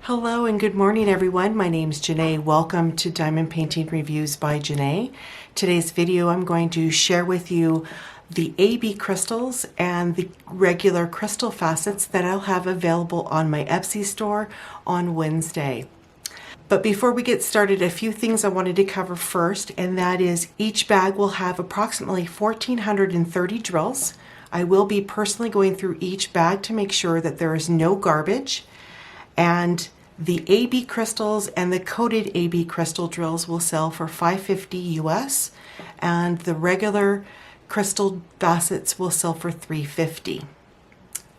Hello and good morning everyone. My name's Janae. Welcome to Diamond Painting Reviews by Janae. Today's video I'm going to share with you the AB crystals and the regular crystal facets that I'll have available on my Etsy store on Wednesday. But before we get started, a few things I wanted to cover first, and that is each bag will have approximately 1,430 drills. I will be personally going through each bag to make sure that there is no garbage. And the AB crystals and the coated AB crystal drills will sell for $550 US, and the regular crystal facets will sell for $350.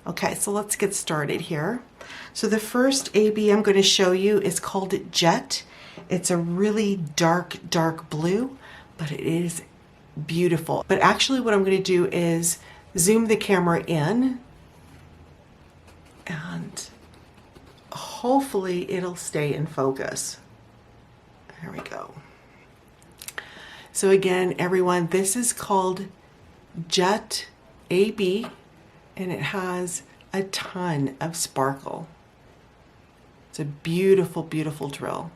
Okay, so let's get started here. So the first AB I'm going to show you is called Jet. It's a really dark blue, but it is beautiful. But actually what I'm going to do is zoom the camera in and hopefully it'll stay in focus. There we go. So again, everyone, this is called Jet AB, and it has a ton of sparkle. It's a beautiful, beautiful drill.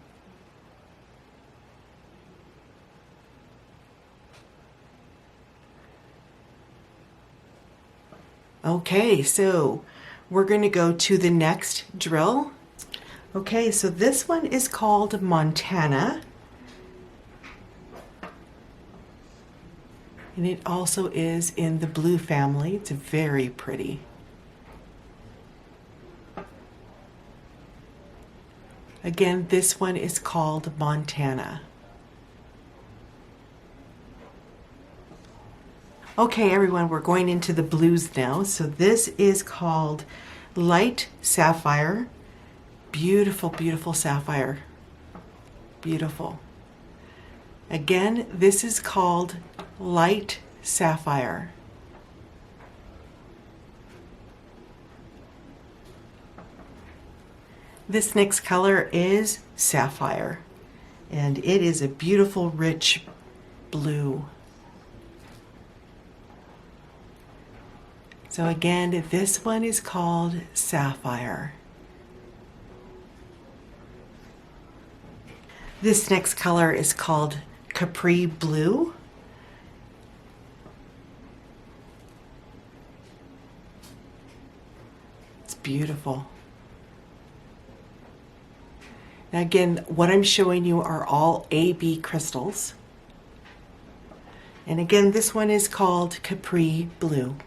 Okay, so we're going to go to the next drill. Okay, so this one is called Montana. And it also is in the blue family. It's very pretty. Again, this one is called Montana. Okay, everyone, we're going into the blues now. So this is called Light Sapphire. Beautiful, beautiful sapphire. Beautiful. Again, this is called Light Sapphire. This next color is Sapphire, and it is a beautiful, rich blue. So again, this one is called Sapphire. This next color is called Capri Blue. It's beautiful. Now again, what I'm showing you are all AB crystals. And again, this one is called Capri Blue.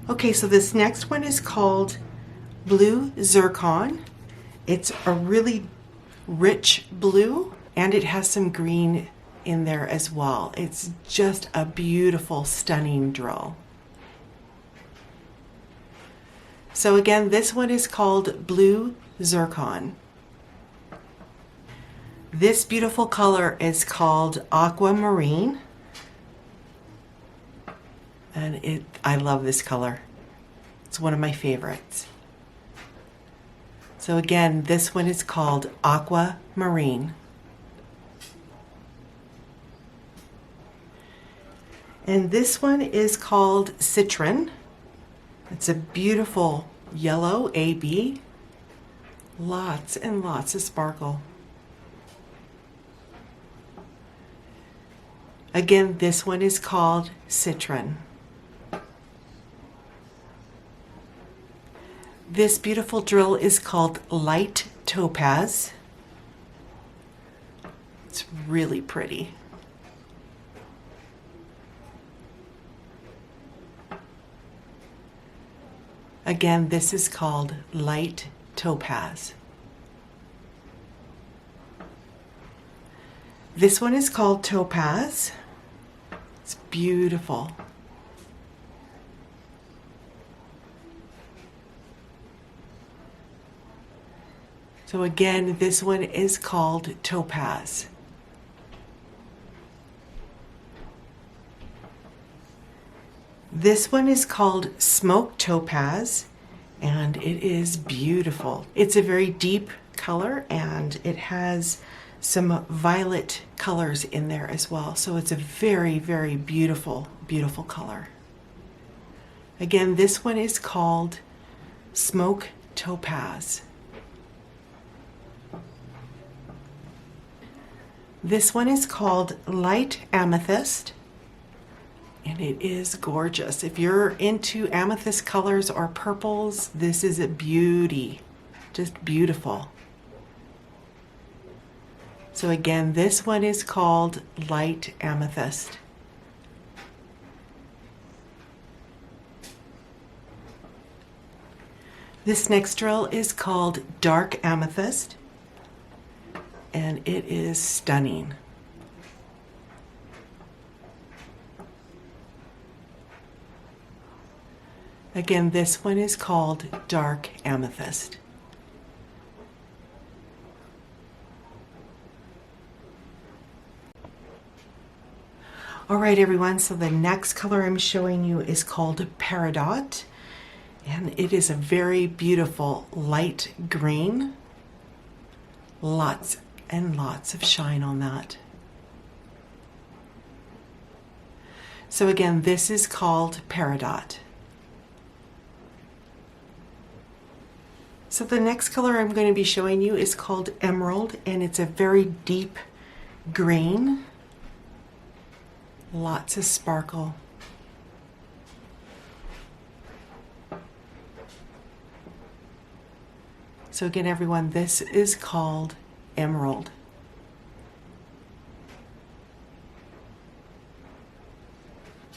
Okay, so this next one is called Blue Zircon. It's a really rich blue, and it has some green in there as well. It's just a beautiful, stunning drill. So again, this one is called Blue Zircon. This beautiful color is called Aquamarine. And I love this color. It's one of my favorites. So again, this one is called Aquamarine. And this one is called Citrine. It's a beautiful yellow AB. Lots and lots of sparkle. Again, this one is called Citrine. This beautiful drill is called Light Topaz. It's really pretty. Again, this is called Light Topaz. This one is called Topaz. It's beautiful. So again, this one is called Topaz. This one is called Smoke Topaz, and it is beautiful. It's a very deep color, and it has some violet colors in there as well. So it's a very, very beautiful, beautiful color. Again, this one is called Smoke Topaz. This one is called Light Amethyst, and it is gorgeous. If you're into amethyst colors or purples, this is a beauty, just beautiful. So again, this one is called Light Amethyst. This next drill is called Dark Amethyst, and it is stunning. Again, this one is called Dark Amethyst. All right, everyone, so the next color I'm showing you is called Peridot, and it is a very beautiful light green. Lots and lots of shine on that. So again, this is called Peridot. So the next color I'm going to be showing you is called Emerald, and it's a very deep green. Lots of sparkle. So again, everyone, this is called Emerald.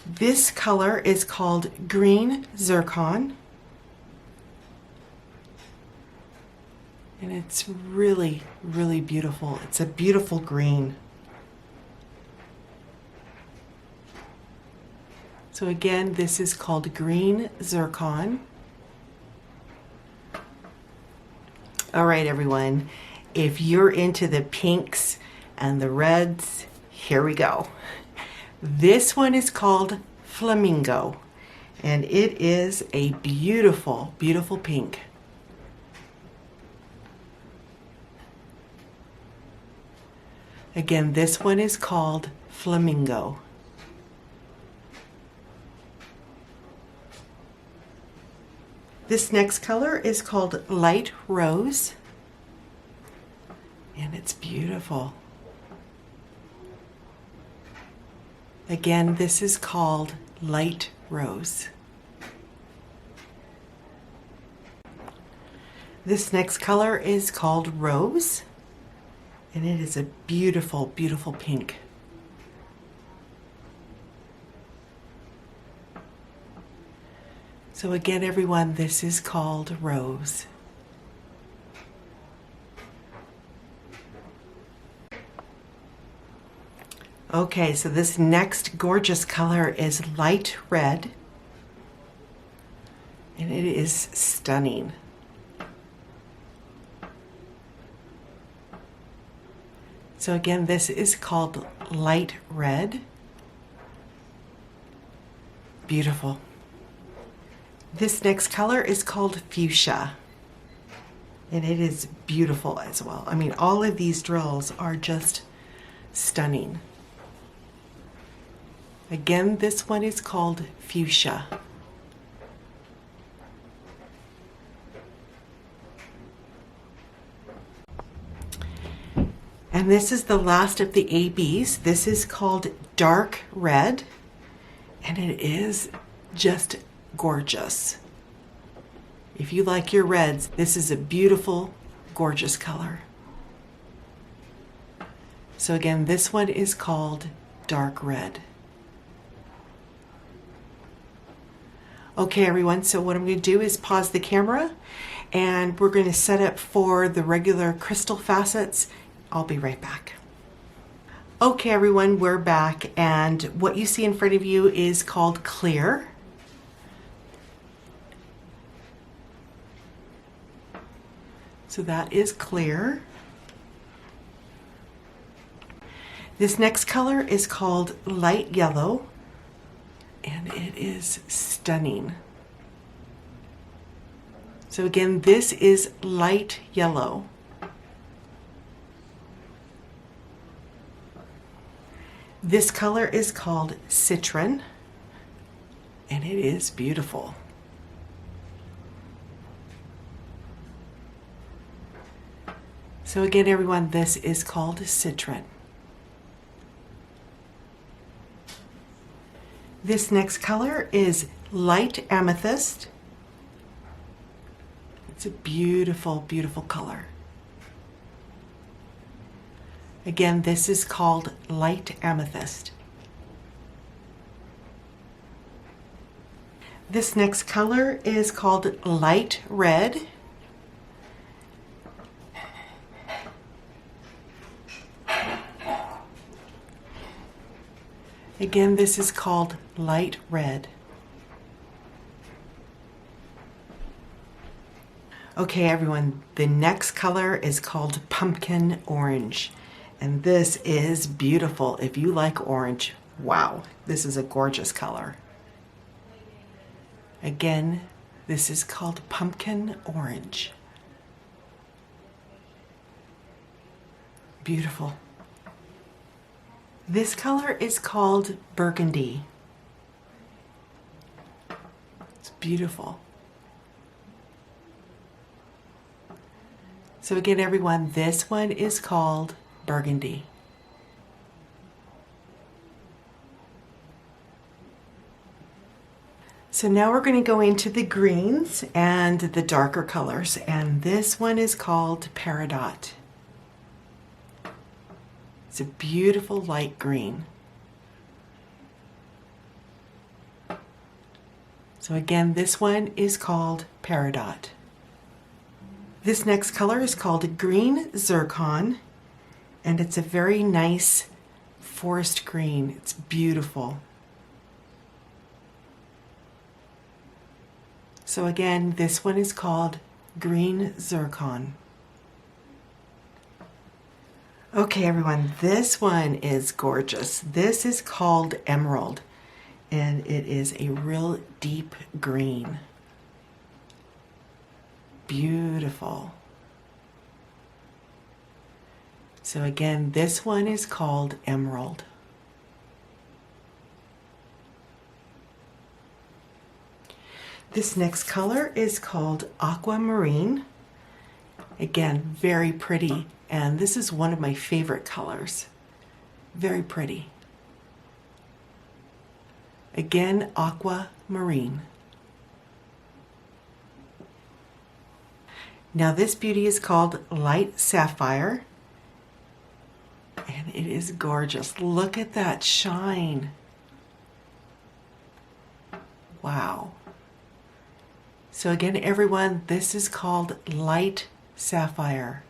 This color is called Green Zircon, and it's really, really beautiful. It's a beautiful green. So again, this is called Green Zircon. All right, everyone, if you're into the pinks and the reds, here we go. This one is called Flamingo, and it is a beautiful, beautiful pink. Again, this one is called Flamingo. This next color is called Light Rose, and it's beautiful. Again, this is called Light Rose. This next color is called Rose, and it is a beautiful, beautiful pink. So again, everyone, this is called Rose. Okay, so this next gorgeous color is Light Red, and it is stunning. So again, this is called Light Red. Beautiful. This next color is called Fuchsia, and it is beautiful as well. I mean, all of these drills are just stunning. Again, this one is called Fuchsia. And this is the last of the ABs. This is called Dark Red, and it is just gorgeous. If you like your reds, this is a beautiful, gorgeous color. So again, this one is called Dark Red. Okay, everyone, so what I'm going to do is pause the camera, and we're going to set up for the regular crystal facets. I'll be right back. Okay, everyone, we're back, and what you see in front of you is called clear. So that is clear. This next color is called light yellow, and it is stunning. So again, this is light yellow. This color is called Citrine, and it is beautiful. So again, everyone, this is called Citrine. This next color is light amethyst. It's a beautiful, beautiful color. Again, this is called light amethyst. This next color is called light red. Again, this is called light red. Okay, everyone, the next color is called pumpkin orange. And this is beautiful. If you like orange, wow, this is a gorgeous color. Again, this is called pumpkin orange. Beautiful. This color is called burgundy. It's beautiful. So again, everyone, this one is called burgundy. So now we're going to go into the greens and the darker colors, and this one is called Peridot. It's a beautiful light green. So again, this one is called Peridot. This next color is called green zircon, and it's a very nice forest green. It's beautiful. So again, this one is called green zircon. Okay, everyone, this one is gorgeous. This is called emerald, and it is a real deep green. Beautiful. So again, this one is called emerald. This next color is called Aquamarine. Again, very pretty. And this is one of my favorite colors. Very pretty. Again, aquamarine. Now this beauty is called light sapphire. And it is gorgeous. Look at that shine. Wow. So again, everyone, this is called light sapphire.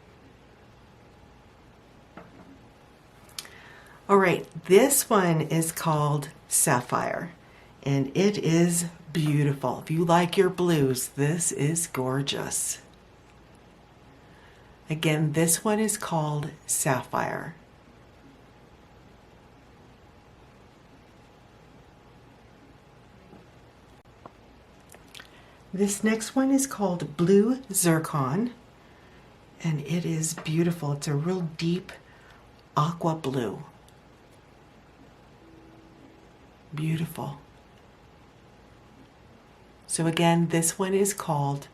All right, this one is called Sapphire, and it is beautiful. If you like your blues, this is gorgeous. Again, this one is called Sapphire. This next one is called blue zircon, and it is beautiful. It's a real deep aqua blue. Beautiful. So again, this one is called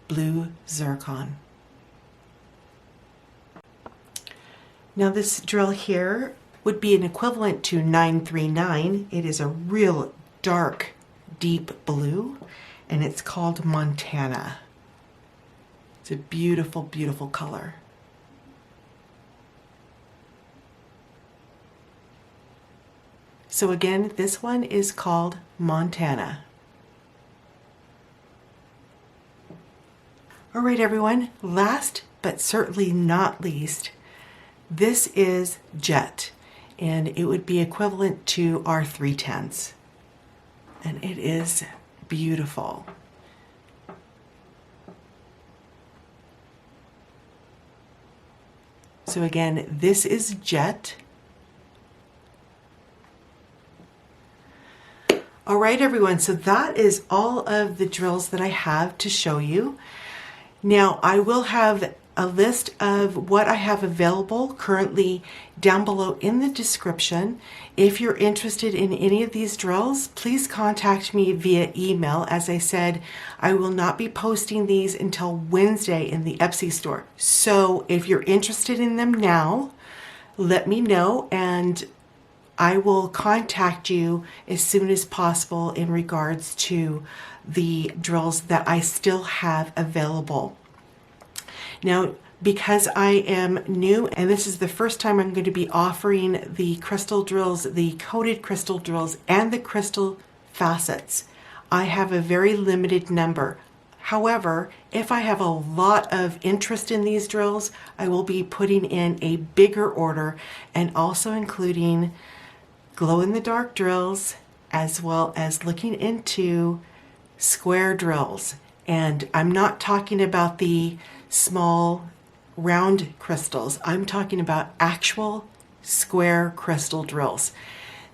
blue zircon. Now this drill here would be an equivalent to 939. It is a real dark, deep blue, and it's called Montana. It's a beautiful, beautiful color. So again, this one is called Montana. All right, everyone, last but certainly not least, this is Jet, and it would be equivalent to our 310s. And it is beautiful. So again, this is Jet. All right, everyone, so that is all of the drills that I have to show you. Now, I will have a list of what I have available currently down below in the description. If you're interested in any of these drills, please contact me via email. As I said, I will not be posting these until Wednesday in the Etsy store. So if you're interested in them now, let me know and I will contact you as soon as possible in regards to the drills that I still have available. Now, because I am new and this is the first time I'm going to be offering the crystal drills, the coated crystal drills, and the crystal facets, I have a very limited number. However, if I have a lot of interest in these drills, I will be putting in a bigger order and also including glow-in-the-dark drills as well as looking into square drills. And I'm not talking about the small round crystals. I'm talking about actual square crystal drills.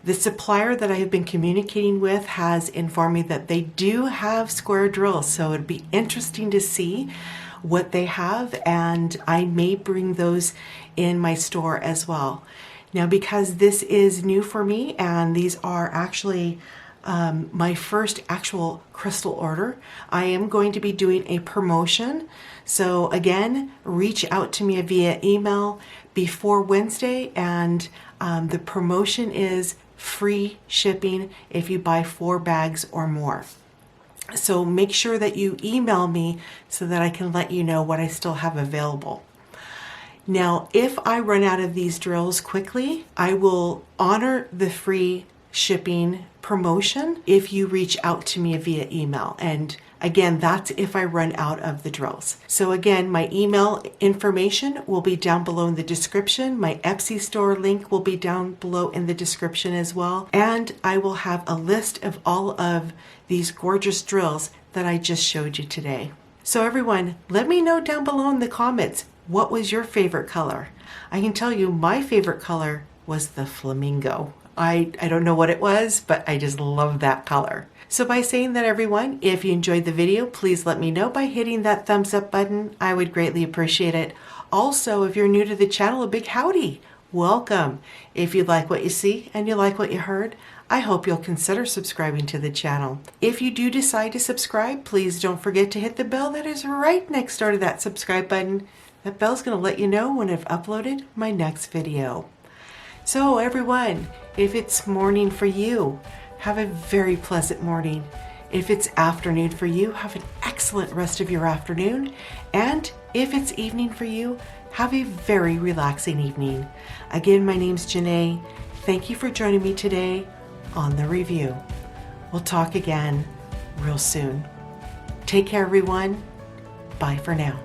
The supplier that I have been communicating with has informed me that they do have square drills, so it'd be interesting to see what they have, and I may bring those in my store as well. Now, because this is new for me and these are actually my first actual crystal order, I am going to be doing a promotion. So again, reach out to me via email before Wednesday, and the promotion is free shipping if you buy 4 bags or more. So make sure that you email me so that I can let you know what I still have available. Now, if I run out of these drills quickly, I will honor the free shipping promotion if you reach out to me via email. And again, that's if I run out of the drills. So again, my email information will be down below in the description. My Etsy store link will be down below in the description as well. And I will have a list of all of these gorgeous drills that I just showed you today. So everyone, let me know down below in the comments, what was your favorite color? I can tell you my favorite color was the flamingo. I don't know what it was, but I just love that color. So by saying that, everyone, if you enjoyed the video, please let me know by hitting that thumbs up button. I would greatly appreciate it. Also, if you're new to the channel, a big howdy. Welcome. If you like what you see and you like what you heard, I hope you'll consider subscribing to the channel. If you do decide to subscribe, please don't forget to hit the bell that is right next door to that subscribe button. That bell's going to let you know when I've uploaded my next video. So everyone, if it's morning for you, have a very pleasant morning. If it's afternoon for you, have an excellent rest of your afternoon. And if it's evening for you, have a very relaxing evening. Again, my name's Janae. Thank you for joining me today on the review. We'll talk again real soon. Take care, everyone. Bye for now.